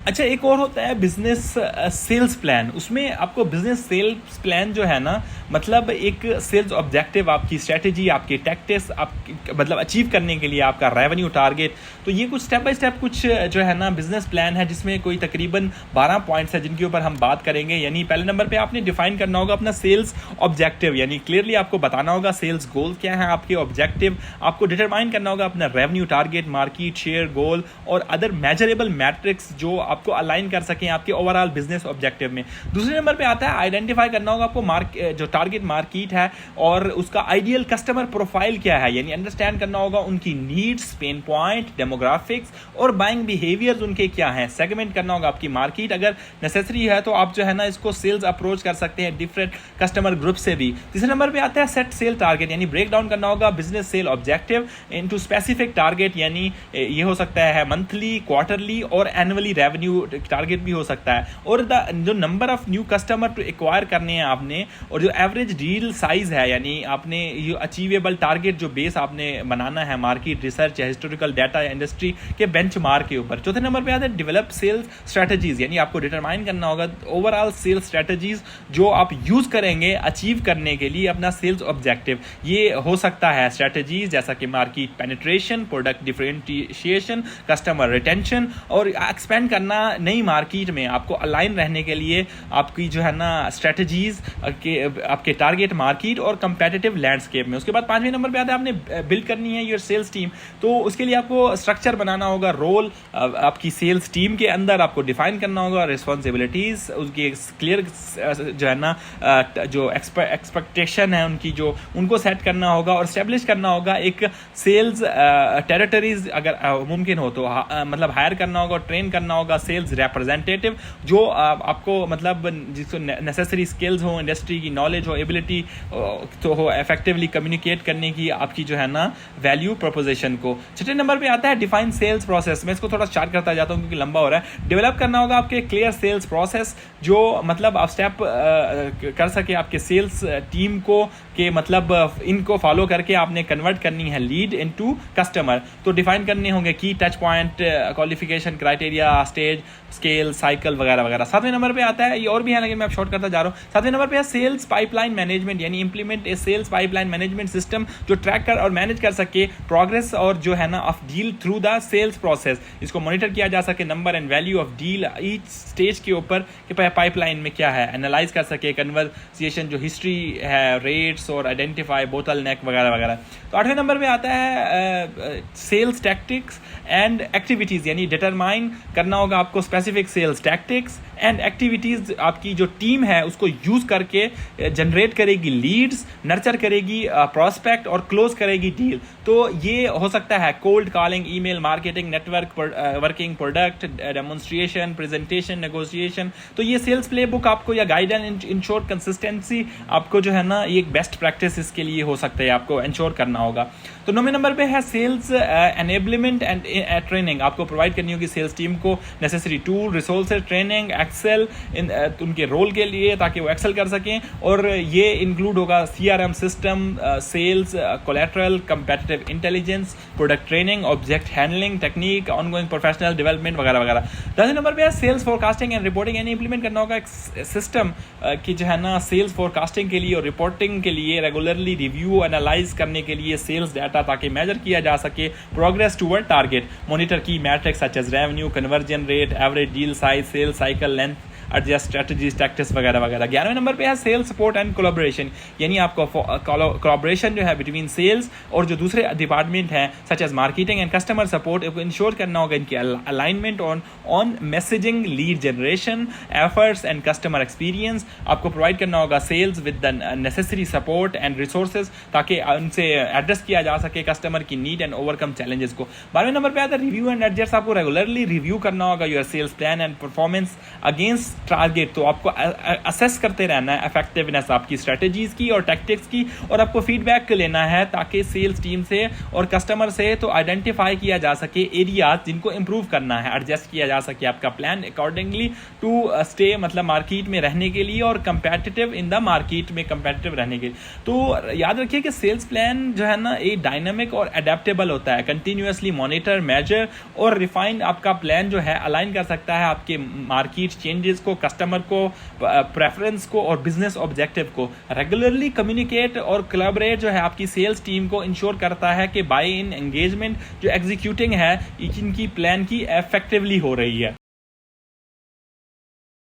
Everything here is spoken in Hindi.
अच्छा, एक और होता है बिजनेस सेल्स प्लान। उसमें आपको बिजनेस सेल्स प्लान जो है ना, मतलब एक सेल्स ऑब्जेक्टिव, आपकी स्ट्रेटेजी, आपके टैक्टिक्स, आप मतलब अचीव करने के लिए आपका रेवेन्यू टारगेट। तो ये कुछ स्टेप बाय स्टेप कुछ जो है ना बिजनेस प्लान है, जिसमें कोई तकरीबन 12 पॉइंट्स है जिनके ऊपर हम बात करेंगे। यानी पहले नंबर पे आपने डिफाइन करना होगा अपना सेल्स ऑब्जेक्टिव, यानी क्लियरली आपको बताना होगा सेल्स गोल क्या है, आपके ऑब्जेक्टिव। आपको डिटरमाइन करना होगा अपना रेवेन्यू टारगेट, मार्केट शेयर गोल और अदर मेजरेबल मैट्रिक्स जो आपको अलाइन कर सकें आपके ओवरऑल बिजनेस ऑब्जेक्टिव में। दूसरे नंबर पे आता है आइडेंटिफाई करना होगा आपको जो टारगेट मार्केट है और उसका आइडियल कस्टमर प्रोफाइल क्या है, यानी अंडरस्टैंड करना होगा उनकी नीड्स, पेन पॉइंट, डेमोग्राफिक्स और बाइंग बिहेवियर्स उनके क्या हैं। सेगमेंट करना होगा आपकी मार्केट, अगर नेसेसरी है तो आप जो है ना इसको सेल्स अप्रोच कर सकते हैं डिफरेंट कस्टमर ग्रुप से भी। तीसरे नंबर पे आता है सेट सेल टारगेट, यानी ब्रेक डाउन करना होगा business sale objective into specific target, यानी ये हो सकता है मंथली, क्वार्टरली और एनुअली रेवेन्यू टारगेट भी हो सकता है। और जो number of new customer to acquire करने हैं आपने, और जो एवरेज डील साइज है, यानी आपने ये अचीवेबल टारगेट जो बेस आपने बनाना है मार्केट रिसर्च या हिस्टोरिकल डाटा या इंडस्ट्री के बेंचमार्क के ऊपर। चौथे नंबर पे आता है डेवलप सेल्स स्ट्रेटजीज, यानी आपको डिटरमाइन करना होगा ओवरऑल सेल्स स्ट्रेटजीज जो आप यूज करेंगे अचीव करने के लिए अपना सेल्स ऑब्जेक्टिव। ये हो सकता है स्ट्रेटजीज जैसा कि market penetration, product differentiation, customer retention और एक्सपेंड करना नई मार्केट में। आपको अलाइन रहने के लिए आपकी जो है ना स्ट्रेटजीज के आपके टारगेट मार्केट और कंपेटिटिव लैंडस्केप में। उसके बाद पांचवें नंबर पे आता है आपने बिल्ड करनी है योर सेल्स टीम। तो उसके लिए आपको स्ट्रक्चर बनाना होगा, रोल आपकी सेल्स टीम के अंदर आपको डिफाइन करना होगा, रिस्पॉन्सिबिलिटीज उसकी क्लियर जो है ना जो एक्सपेक्टेशन है उनकी जो उनको सेट करना होगा और स्टेब्लिश करना होगा एक सेल्स टेरिटरीज अगर मुमकिन हो तो मतलब हायर करना होगा, ट्रेन करना होगा सेल्स रिप्रेजेंटेटिव जो आपको मतलब जिसको नेसेसरी स्किल्स हो, इंडस्ट्री की नॉलेज हो, एबिलिटी तो हो इफेक्टिवली कम्युनिकेट करने की आपकी जो है ना वैल्यू प्रोपोजिशन को। छठे नंबर पे आता है डिफाइन सेल्स प्रोसेस। मैं इसको थोड़ा स्टार्ट करता जाता हूँ क्योंकि लंबा हो रहा है। डेवलप करना होगा आपके क्लियर सेल्स प्रोसेस जो मतलब आप स्टेप कर सके आपके सेल्स टीम को कि मतलब इनको फॉलो करके आपने कन्वर्ट करनी है लीड इनटू कस्टमर। तो डिफाइन करने होंगे की touch point, qualification criteria, stage, scale, cycle वगैरह वगैरह। सातवें नंबर पे आता है, ये और भी है लेकिन मैं शॉर्ट करता जा रहा हूँ। सातवें नंबर पे है सेल्स पाइपलाइन मैनेजमेंट, यानी इंप्लीमेंट ए सेल्स पाइपलाइन मैनेजमेंट सिस्टम जो ट्रैक कर और मैनेज कर सके प्रोग्रेस और जो है ना of deal through the sales process. इसको मॉनिटर किया जा सके number and value of deal each stage के ऊपर कि पाइपलाइन में क्या है, एनालाइज कर सके कन्वर्सेशन जो हिस्ट्री है, रेट्स और आइडेंटिफाई बोतल नेक वगैरह वगैरह। तो आठवें नंबर पे आता है सेल्स टैक्टिक्स एंड एक्टिविटीज़, यानी डिटरमाइन करना होगा आपको specific sales tactics and activities आपकी जो टीम है उसको यूज़ करके जनरेट करेगी लीड्स, नर्चर करेगी प्रॉस्पेक्ट और क्लोज करेगी डील। तो ये हो सकता है cold calling, email marketing, network working, product demonstration, presentation, negotiation. तो ये सेल्स प्ले बुक आपको या गाइडेंस इंश्योर कंसिस्टेंसी आपको जो है ना ये एक बेस्ट प्रैक्टिस इसके लिए हो सकता है, आपको इंश्योर करना होगा। तो 9वें नंबर पे है सेल्स एनेबलमेंट एंड ट्रेनिंग। आपको प्रोवाइड करनी होगी सेल्स टीम को necessary tool, resources, training, excel उनके रोल के लिए ताकि वो एक्सेल कर सकें। और ये इंक्लूड होगा CRM system, sales collateral, competitive intelligence, product training, object handling technique, ongoing professional development वगैरह वगैरह। 10वें नंबर पे है सेल्स फोरकास्टिंग एंड रिपोर्टिंग, यानी इंप्लीमेंट करना होगा एक सिस्टम की जो है ना सेल्स फोरकास्टिंग के लिए और रिपोर्टिंग के लिए रेगुलरली रिव्यू एनालाइज करने के लिए सेल्स डाटा ताकि मेजर किया जा सके प्रोग्रेस टूवर्ड टारगेट, मॉनिटर की metrics such as revenue, conversion rate, average deal size, sales cycle length, adjust strategies, tactics वगैरह वगैरह। 11वें नंबर पे है सेल्स सपोर्ट एंड कोलैबोरेशन, यानी आपको कोलैबोरेशन जो है बिटवीन सेल्स और जो दूसरे डिपार्टमेंट हैं such as marketing and customer support ensure करना होगा इनकी alignment on messaging, lead generation, efforts and customer experience. आपको प्रोवाइड करना होगा sales with the necessary support and resources ताकि उनसे एड्रेस किया जा सके कस्टमर की नीड एंड ओवरकम चैलेंजेस को। 12वें नंबर पे आता है रिव्यू एंड एडजस्ट। आपको रेगुलरली रिव्यू करना होगा your sales plan and performance against target, तो आपको असेस करते रहना है इफेक्टिवनेस आपकी स्ट्रेटजीज की और टैक्टिक्स की, और आपको फीडबैक लेना है ताकि सेल्स टीम से और कस्टमर से तो आइडेंटिफाई किया जा सके एरियाज जिनको इंप्रूव करना है, एडजस्ट किया जा सके आपका प्लान अकॉर्डिंगली टू स्टे मतलब मार्केट में रहने के लिए और कंपेटिटिव इन द मार्केट में कंपेटिटिव रहने के लिए। तो याद रखिए कि सेल्स प्लान जो है ना एक डायनामिक और अडेप्टेबल होता है, कंटिन्यूसली मॉनिटर, मेजर और रिफाइन आपका प्लान जो है अलाइन कर सकता है आपके मार्केट चेंजेस को, कस्टमर को, प्रेफरेंस को और बिजनेस ऑब्जेक्टिव को। रेगुलरली कम्युनिकेट और कोलैबोरेट जो है आपकी सेल्स टीम को इंश्योर करता है कि बाय इन एंगेजमेंट जो एग्जीक्यूटिंग है इनकी प्लान की इफेक्टिवली हो रही है।